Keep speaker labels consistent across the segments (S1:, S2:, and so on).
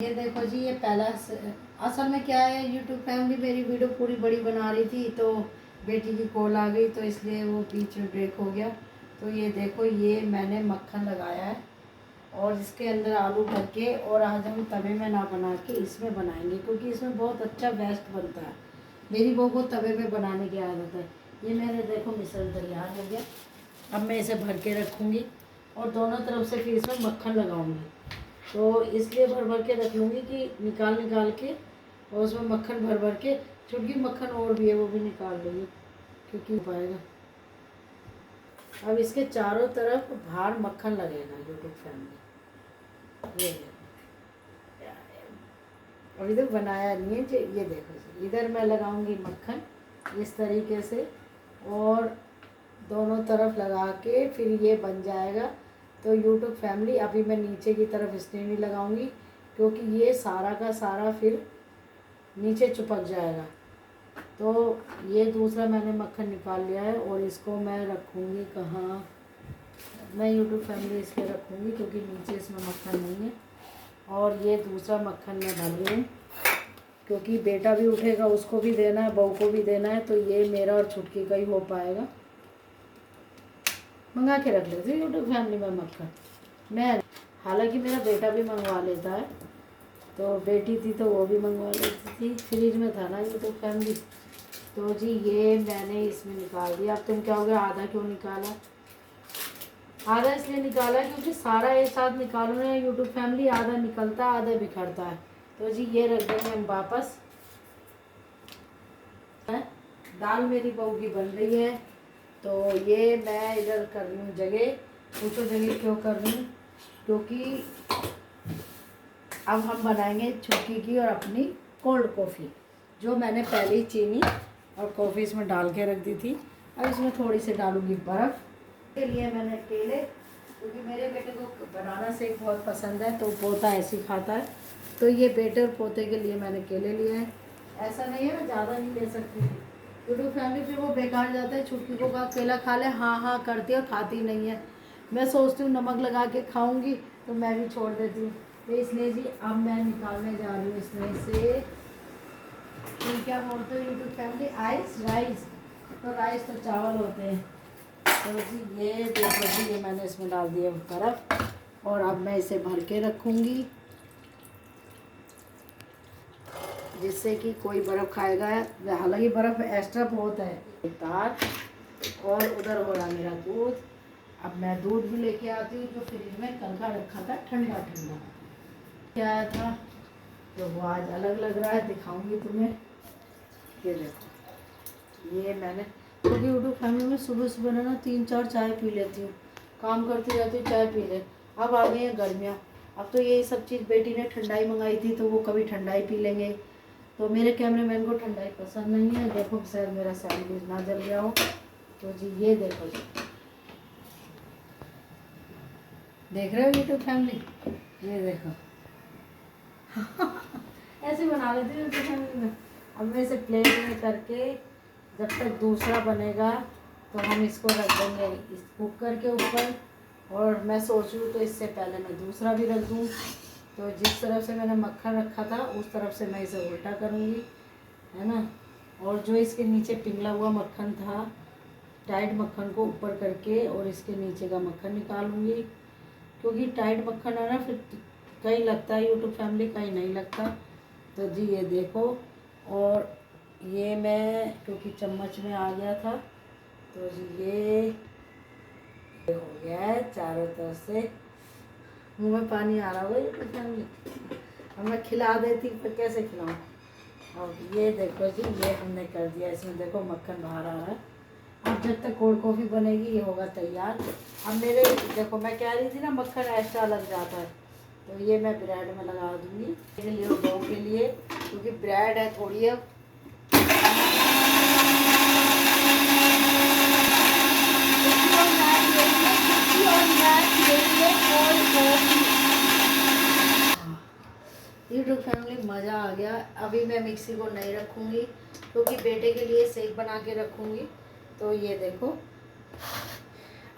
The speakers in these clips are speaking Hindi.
S1: ये देखो जी, ये पहला असल में क्या है, यूट्यूब फैमिली मेरी वीडियो पूरी बड़ी बना रही थी तो बेटी की कॉल आ गई तो इसलिए वो बीच में ब्रेक हो गया। तो ये देखो, ये मैंने मक्खन लगाया है और इसके अंदर आलू भर के, और आज हम तवे में ना बना के इसमें बनाएंगे क्योंकि इसमें बहुत अच्छा बेस्ट बनता है। मेरी बहू को तवे पे बनाने की आदत है। ये मैंने देखो मिश्रण तैयार हो गया। अब मैं इसे भर के रखूँगी और दोनों तरफ से फिर इसमें मक्खन लगाऊंगी। तो इसलिए भर भर के रख लूँगी कि निकाल निकाल के, और उसमें मक्खन भर भर के, छुटकी मक्खन और भी है वो भी निकाल लूँगी क्योंकि हो पाएगा। अब इसके चारों तरफ बाहर मक्खन लगेगा यूट्यूब फैमिली। ये देखो, अभी तक बनाया नहीं है जी। ये देखो, इधर मैं लगाऊंगी मक्खन इस तरीके से और दोनों तरफ लगा के फिर ये बन जाएगा। तो यूट्यूब फैमिली अभी मैं नीचे की तरफ इसलिए नहीं लगाऊंगी क्योंकि ये सारा का सारा फिर नीचे चिपक जाएगा। तो ये दूसरा मैंने मक्खन निकाल लिया है और इसको मैं रखूँगी कहाँ, मैं यूट्यूब फैमिली इसलिए रखूँगी क्योंकि नीचे इसमें मक्खन नहीं है। और ये दूसरा मक्खन मैं भर रही हूँ क्योंकि बेटा भी उठेगा, उसको भी देना है, बहू को भी देना है, तो ये मेरा और छुटकी का ही हो पाएगा। मंगा के रख लेती हूँ यूट्यूब फैमिली में मक्खन मैं, हालांकि मेरा बेटा भी मंगवा लेता है, तो बेटी थी तो वो भी मंगवा लेती थी, फ्रिज में था ना यूट्यूब फैमिली। तो जी ये मैंने इसमें निकाल दिया। अब तुम क्या हो गया, आधा क्यों निकाला? आधा इसलिए निकाला क्योंकि सारा एक साथ निकालो ना यूट्यूब फैमिली, आधा निकलता है आधा बिखरता है। तो जी ये रख देंगे हम वापस। दाल मेरी बहू की बन रही है तो ये मैं इधर कर रही हूँ जगह। पूछो जगह क्यों कर रही हूँ, क्योंकि अब हम बनाएंगे छुटकी की और अपनी कोल्ड कॉफ़ी, जो मैंने पहले ही चीनी और कॉफ़ी इसमें डाल के रख दी थी। अब इसमें थोड़ी सी डालूंगी बर्फ़। के लिए मैंने केले, क्योंकि मेरे बेटे को बनाना शेक बहुत पसंद है तो पोता ऐसे ही खाता है, तो ये बेटे और पोते के लिए मैंने केले लिए हैं। ऐसा नहीं है मैं ज़्यादा नहीं ले सकती थी, यूट्यूब फैमिली फिर वो बेकार जाता है। छुटकी को कहा केला खा ले, हाँ हाँ करती है और खाती नहीं है। मैं सोचती हूँ नमक लगा के खाऊंगी तो मैं भी छोड़ देती हूँ। तो इसलिए जी अब मैं निकालने जा रही हूँ इसमें से, तो क्या बोलते हो यूट्यूब फैमिली, आइस राइस। तो राइस तो चावल होते हैं। तो जी ये देखो जी, ये मैंने इसमें डाल दिया बर्फ़ और अब मैं इसे भर के रखूँगी जिससे कि कोई बर्फ़ खाएगा। हालांकि बर्फ़ एक्स्ट्रा बहुत है। दाल और उधर हो रहा मेरा दूध। अब मैं दूध भी लेके आती हूँ जो फ्रिज में कल का रखा था, ठंडा ठंडा क्या आया था, तो वो आज अलग लग रहा है, दिखाऊंगी तुम्हें। ये देखो, ये मैंने क्योंकि यूट्यूब फैमिली में सुबह सुबह ना 3-4 चाय पी लेती हूँ, काम करती रहती हूँ, चाय पी ले। अब आ गई हैं गर्मियाँ, अब तो ये सब चीज़ बेटी ने ठंडाई मंगाई थी तो वो कभी ठंडाई पी लेंगे। तो मेरे कैमरामैन को ठंडाई पसंद नहीं है। देखो शायद मेरा सैंडविच ना जल गया हो। तो जी ये देखो जी, देख रहे हो यूट्यूब फैमिली, ये देखो ऐसे बना लेती हूँ यूट्यूब फैमिली में। अब मैं इसे प्लेट में करके, जब तक दूसरा बनेगा तो हम इसको रख देंगे इस कुकर के ऊपर। और मैं सोच रही हूँ तो इससे पहले मैं दूसरा भी रख दूँ। तो जिस तरफ से मैंने मक्खन रखा था उस तरफ से मैं इसे उल्टा करूँगी, है ना। और जो इसके नीचे पिघला हुआ मक्खन था, टाइट मक्खन को ऊपर करके और इसके नीचे का मक्खन निकालूंगी, क्योंकि टाइट मक्खन है ना फिर कहीं लगता है यूट्यूब फैमिली, कहीं नहीं लगता। तो जी ये देखो, और ये मैं क्योंकि चम्मच में आ गया था तो जी ये हो गया है चारों तरफ से। मुँह में पानी आ रहा होगा यूट्यूब फैमिली। अब मैं खिला देती पर कैसे खिलाऊँ। अब ये देखो जी, ये हमने कर दिया, इसमें देखो मक्खन बाहर आ रहा है। अब जब तक कोल्ड कॉफ़ी बनेगी ये होगा तैयार। अब मेरे देखो, मैं कह रही थी ना मक्खन एक्स्ट्रा लग जाता है, तो ये मैं ब्रेड में लगा दूँगी मेरे लिए और बहू के लिए, क्योंकि ब्रेड है थोड़ी। अब यूट्यूब फैमिली मज़ा आ गया। अभी मैं मिक्सी को नहीं रखूँगी क्योंकि बेटे के लिए शेक बना के रखूँगी। तो ये देखो,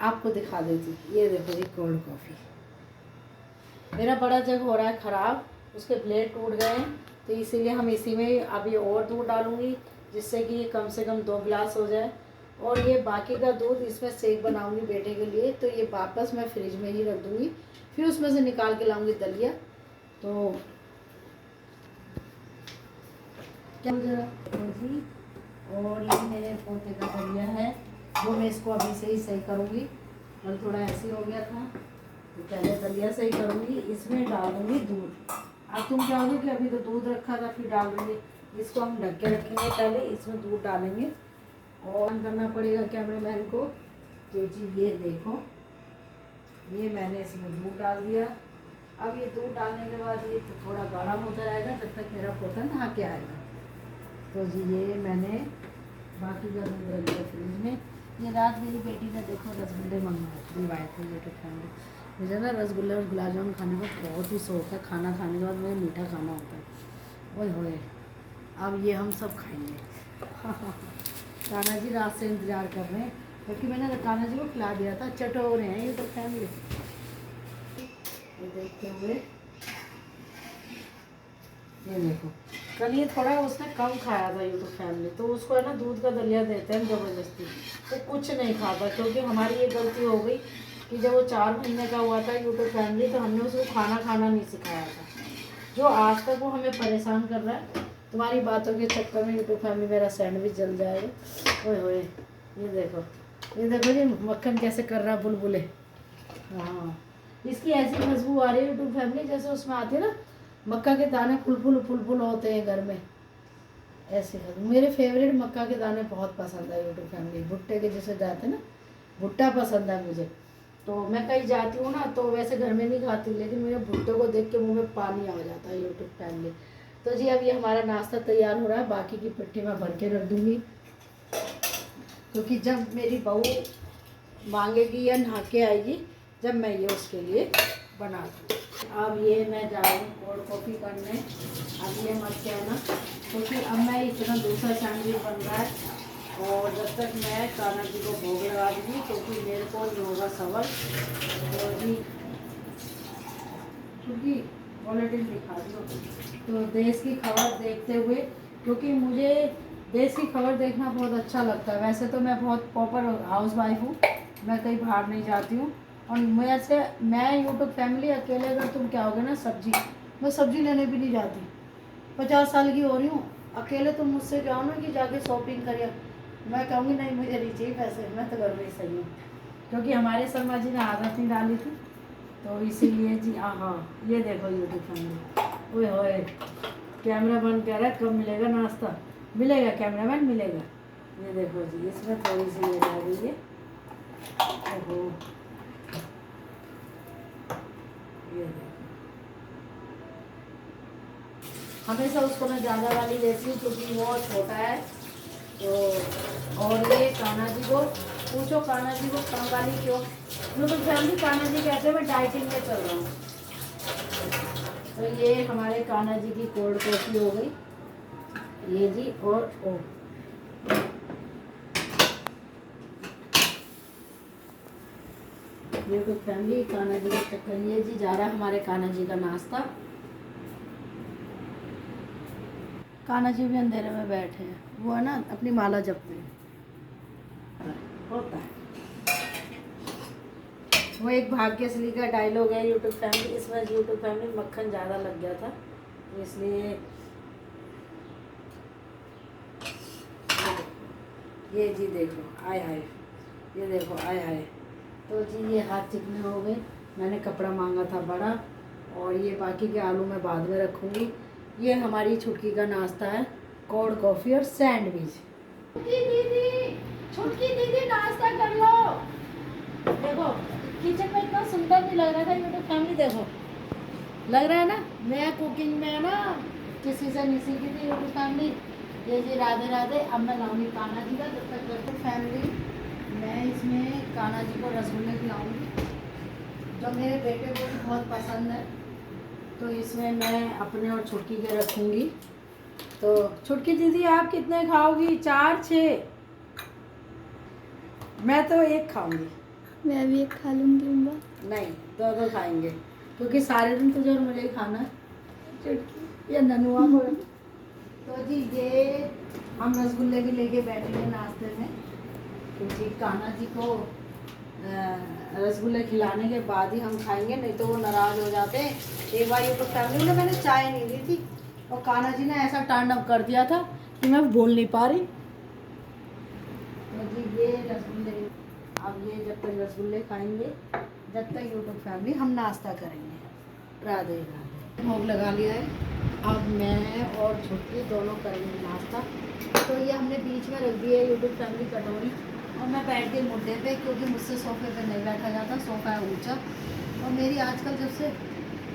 S1: आपको दिखा देती, ये देखो जी कोल्ड कॉफ़ी। मेरा बड़ा जग हो रहा है ख़राब, उसके ब्लेड टूट गए हैं, तो इसीलिए हम इसी में अभी और दूध डालूँगी, जिससे कि कम से कम 2 गिलास हो जाए। और ये बाकी का दूध इसमें शेक बनाऊँगी बेटे के लिए, तो ये वापस मैं फ्रिज में ही रख दूँगी, फिर उसमें से निकाल के लाऊँगी दलिया। तो क्या जी, और ये मेरे पोते का दलिया है, जो मैं इसको अभी से ही सही करूँगी। कल थोड़ा ऐसे हो गया था, तो पहले दलिया सही करूँगी, इसमें डाल दूँगी दूध। अब तुम चाहोगे कि अभी तो दूध रखा था फिर डाल दूँगी, इसको हम ढक के रखेंगे, पहले इसमें दूध डालेंगे और ऑन करना पड़ेगा कैमरामैन को। तो जी ये देखो, ये मैंने इसमें दूध डाल दिया। अब ये दूध डालने के बाद ये तो थोड़ा गर्म होता रहेगा जब तक मेरा पोता नहा के आएगा। तो जी ये मैंने बाकी का दूध रख दिया फ्रिज में। ये रात मेरी बेटी ने देखो रसगुल्ले मंगवाए थे यूट्यूब फैमिली। मुझे ना रसगुल्ले और गुलाब जामुन खाने का बहुत ही शौक है, खाना खाने के बाद मुझे मीठा खाना होता है। ओए होए, अब ये हम सब खाएंगे। कान्हा जी रात से इंतज़ार कर रहे हैं, क्योंकि मैंने कान्हा जी को खिला दिया था। चटो रहे हैं यूट्यूब फैमिली, ये देखते हुए। ये देखो, कल ये थोड़ा उसने कम खाया था यूट्यूब फैमिली, तो उसको है ना दूध का दलिया देते हैं ज़बरदस्ती, तो कुछ नहीं खाता। क्योंकि हमारी ये गलती हो गई कि जब वो 4 महीने का हुआ था यूट्यूब फैमिली, तो हमने उसको खाना खाना नहीं सिखाया था, जो आज तक वो हमें परेशान कर रहा है। तुम्हारी बातों के चक्कर में यूट्यूब फैमिली मेरा सैंडविच जल जाएगा। ओए होए, ये देखो जी मक्खन कैसे कर रहा है बुलबुले। हाँ, इसकी ऐसी खुशबू आ रही है यूट्यूब फैमिली, जैसे उसमें आती है ना मक्का के दाने फुल होते हैं घर में, ऐसे खुशबू। मेरे फेवरेट मक्का के दाने बहुत पसंद है यूट्यूब फैमिली, भुट्टे के जैसे जाते हैं ना, भुट्टा पसंद है मुझे। तो मैं कहीं जाती हूँ ना, तो वैसे घर में नहीं खाती, लेकिन मेरे भुट्टे को देख के मुंह में पानी आ जाता है यूट्यूब फैमिली। तो जी अब ये हमारा नाश्ता तैयार हो रहा है, बाकी की पिट्ठी मैं भर के रख दूँगी, क्योंकि जब मेरी बहू मांगेगी या नहा के आएगी, जब मैं ये उसके लिए बना दूँ। अब ये मैं जा रही हूँ कोल्ड कॉफ़ी करने। अब ये मत कहना, क्योंकि अब मैं इतना दूसरा सैंडविच बन रहा है, और जब तक मैं कान्हा जी को भोग लगा दूँगी, क्योंकि मेरे को जो होगा सबर। तो जी क्योंकि बुलेटिन दिखा दो, तो देश की खबर देखते हुए, क्योंकि मुझे देश की खबर देखना बहुत अच्छा लगता है। वैसे तो मैं बहुत प्रॉपर हाउस वाइफ हूँ, मैं कहीं बाहर नहीं जाती हूँ। और मैं यूट्यूब फैमिली अकेले, अगर तुम क्या होगे ना सब्जी, मैं सब्जी लेने भी नहीं जाती। 50 साल की हो रही हूँ, अकेले तुम मुझसे जाओ ना कि जाके शॉपिंग करिए, मैं कहूँगी नहीं मुझे नहीं चाहिए पैसे, मैं तो घर में ही सही हूँ। क्योंकि हमारे शर्मा जी ने आदत नहीं डाली थी, तो इसीलिए जी। हाँ, ये देखो यूट्यूब फैमिली, ओए होए कैमरा बंद कर रहा है, कब मिलेगा नाश्ता? मिलेगा कैमरामैन, मिलेगा। ये देखो जी, इसमें थोड़ी सी ये डाल दीजिए। ओहो, ये देखो, हमेशा उसको मैं ज़्यादा वाली देती हूँ, क्योंकि वो छोटा है। तो और ये कान्हा जी को पूछो, कान्हा जी को कम वाली क्यों? यूट्यूब फैमिली कान्हा जी कहते हैं मैं डाइटिंग में चल रहा हूँ। तो ये हमारे कान्हा जी की कोल्ड कॉफ़ी हो गई, ये जी। और ओ यूट्यूब फैमिली कान्हा जी का चक्कर, ये जी जा रहा है हमारे कान्हा जी का नाश्ता। कान्हा जी भी अंधेरे में बैठे हैं, वो है ना अपनी माला जपते हैं, होता है। वो एक भाग्यश्री का डायलॉग है यूट्यूब फैमिली, इसमें यूट्यूब फैमिली मक्खन ज़्यादा लग गया था, तो इसलिए ये जी देखो आय हाय, ये देखो आय हाय। तो जी ये हाथ चिकने हो गए, मैंने कपड़ा मांगा था बड़ा, और ये बाकी के आलू मैं बाद में रखूँगी। ये हमारी छुटकी का नाश्ता है, कोल्ड कॉफ़ी और सैंडविच। छुटकी दीदी नाश्ता कर लो। देखो किचन में इतना सुंदर नहीं लग रहा था यूट्यूब फैमिली, देखो लग रहा है ना मैं कुकिंग में ना किसी से नहीं सीखी थी यूट्यूब फैमिली। ये जी राधे राधे। अब मैं लाऊंगी कान्हा जी का, जब तक यूट्यूब फैमिली मैं इसमें कान्हा जी को रसगुल्ले खिलाऊंगी, जो मेरे बेटे को भी बहुत पसंद है। तो इसमें मैं अपने और छुटकी के रखूँगी। तो छुटकी दीदी आप कितने खाओगी? 4 6? मैं तो एक खाऊंगी।
S2: मैं भी खा लूँगी।
S1: नहीं, 2 खाएंगे, क्योंकि सारे दिन तुझे और मुझे ही खाना है। चुटकी या ननुआ बोल। तो जी ये हम रसगुल्ले भी लेके बैठे हैं नाश्ते में, क्योंकि कान्हा जी को रसगुल्ले खिलाने के बाद ही हम खाएंगे, नहीं तो वो नाराज़ हो जाते हैं। एक बार ये तो फैमिली में मैंने चाय नहीं दी थी और कान्हा जी ने ऐसा तांडव कर दिया था कि मैं बोल नहीं पा रही। तो जी ये रसगुल्ले, अब ये जब तक रसगुल्ले खाएंगे जब तक यूट्यूब फैमिली हम नाश्ता करेंगे। राधे राधे। भोग लगा लिया है, अब मैं और छुट्टी दोनों करेंगे नाश्ता। तो ये हमने बीच में रख दी है यूट्यूब फैमिली कटोरी, और मैं बैठ गई मुड्डे पे, क्योंकि मुझसे सोफे पे नहीं बैठा जाता, सोफ़ा है ऊंचा। और मेरी आजकल जब से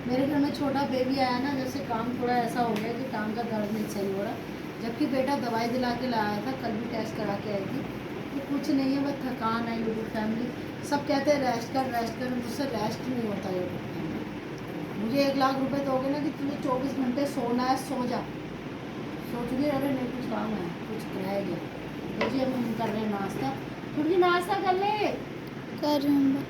S1: मेरे घर में छोटा बेबी आया ना, जैसे काम थोड़ा ऐसा हो गया कि काम का दर्द नहीं सही हो रहा। जबकि बेटा दवाई दिला के लाया था, कल भी टेस्ट करा के आई थी, तो कुछ नहीं है, बस थकान है। यूट्यूब फैमिली सब कहते हैं रेस्ट कर, मुझसे रेस्ट नहीं होता यूट्यूब फैमिली। मुझे 1 लाख रुपए दोगे ना कि तुझे 24 घंटे सोना है, सो जा। सोच रही अरे नहीं कुछ काम है, कुछ रह गया। तो जी अब हम कर रहे हैं नाश्ता, थोड़ी नाश्ता कर ले।
S2: कर रही हूँ।